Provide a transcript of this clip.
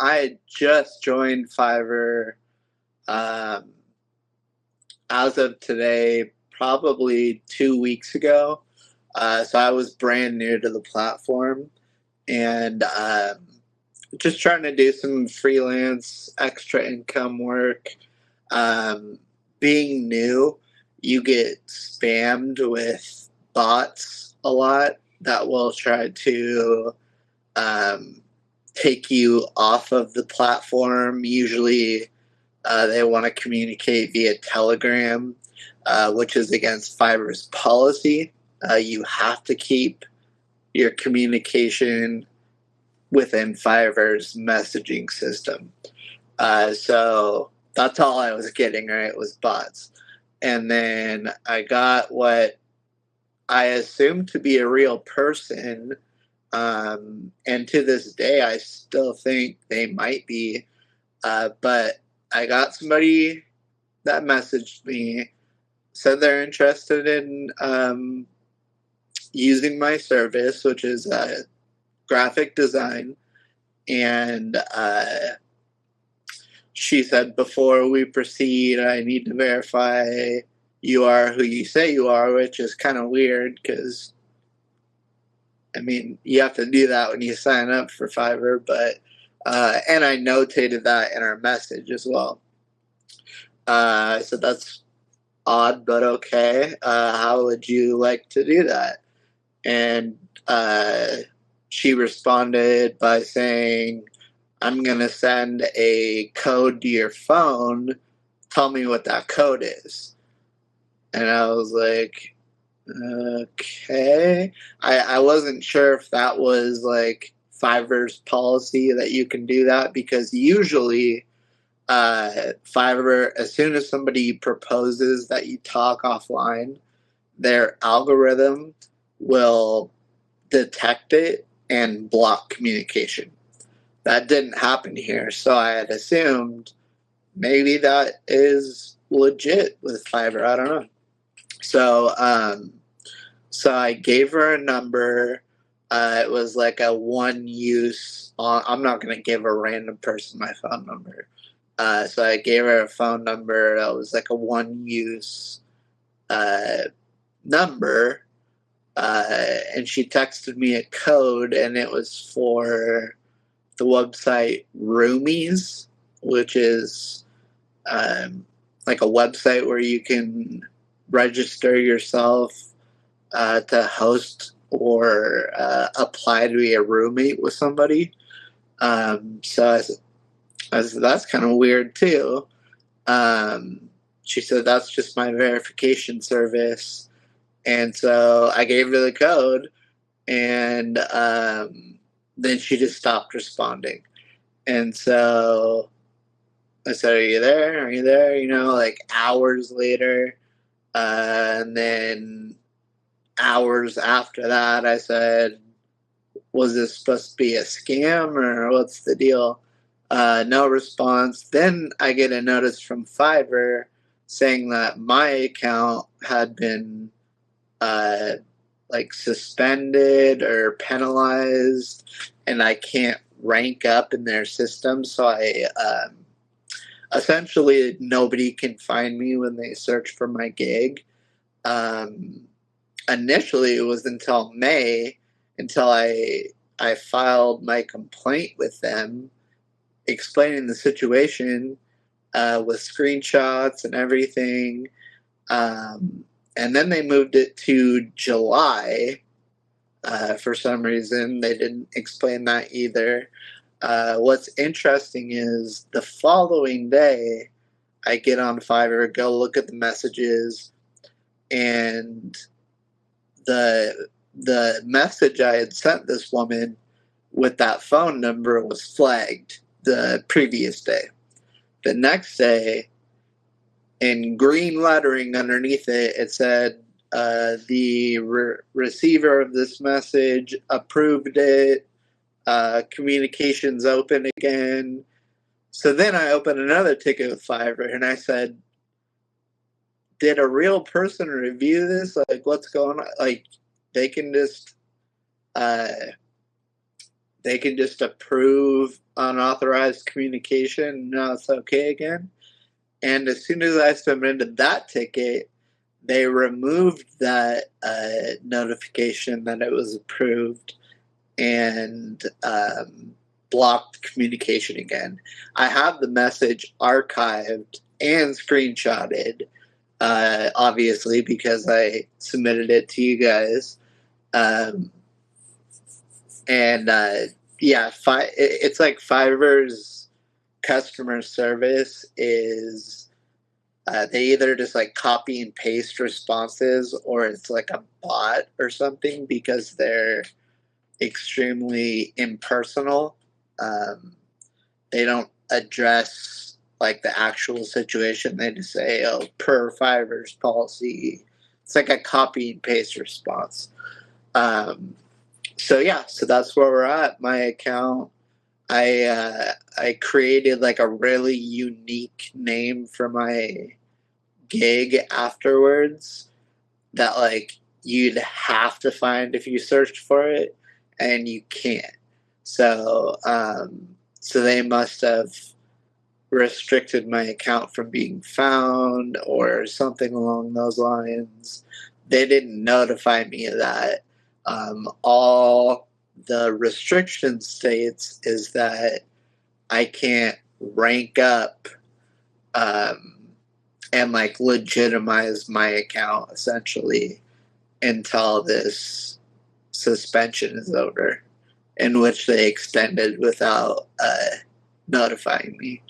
I had just joined Fiverr um, as of today, probably 2 weeks ago. So I was brand new to the platform and just trying to do some freelance extra income work. Um, Being new, you get spammed with bots a lot that will try to um, take you off of the platform. Usually, they want to communicate via Telegram, which is against Fiverr's policy. You have to keep your communication within Fiverr's messaging system. So that's all I was getting, right, was bots. And then I got what I assumed to be a real person. And to this day, I still think they might be. But I got somebody that messaged me, said they're interested in using my service, which is graphic design. And she said, before we proceed, I need to verify you are who you say you are, which is kind of weird because, I mean, you have to do that when you sign up for Fiverr, but, and I notated that in our message as well. So that's odd, but okay. How would you like to do that? And she responded by saying, I'm going to send a code to your phone. Tell me what that code is. And I was like, okay. I wasn't sure if that was like Fiverr's policy that you can do that, because usually Fiverr, as soon as somebody proposes that you talk offline, their algorithm will detect it and block communication. That didn't happen here, so I had assumed maybe that is legit with Fiverr. I don't know. So, so I gave her a number. It was like a one use. I'm not going to give a random person my phone number. So I gave her a phone number that was like a one use number. And she texted me a code, and it was for the website Roomies, which is like a website where you can register yourself to host or apply to be a roommate with somebody. So I said, that's kind of weird too. She said, that's just my verification service. And so I gave her the code, and then she just stopped responding. And so I said, are you there? Are you there? You know, like hours later. And then hours after that, I said, was this supposed to be a scam or what's the deal? No response. Then I get a notice from Fiverr saying that my account had been like suspended or penalized, and I can't rank up in their system. So I essentially nobody can find me when they search for my gig. Initially, it was until May until I filed my complaint with them, explaining the situation with screenshots and everything. And then they moved it to July. For some reason, they didn't explain that either. What's interesting is the following day, I get on Fiverr, go look at the messages, and the message I had sent this woman with that phone number was flagged the previous day. The next day, in green lettering underneath it, it said, the receiver of this message approved it, communications open again. So then I opened another ticket with Fiverr, and I said, did a real person review this? Like, what's going on? Like, they can just they can just approve unauthorized communication, and now it's okay again. And as soon as I submitted that ticket, they removed that notification that it was approved and blocked communication again. I have the message archived and screenshotted, obviously, because I submitted it to you guys. And yeah, it's like Fiverr's customer service is they either just like copy and paste responses or it's like a bot or something because they're extremely impersonal. They don't address like the actual situation. They just say, "Oh, per Fiverr's policy." It's like a copy and paste response. So yeah, so that's where we're at. My account, I created like a really unique name for my gig afterwards that like you'd have to find if you searched for it, and you can't. So they must have restricted my account from being found or something along those lines. They didn't notify me of that. All the restriction states is that I can't rank up um, and like legitimize my account essentially until this suspension is over, in which they extended without notifying me.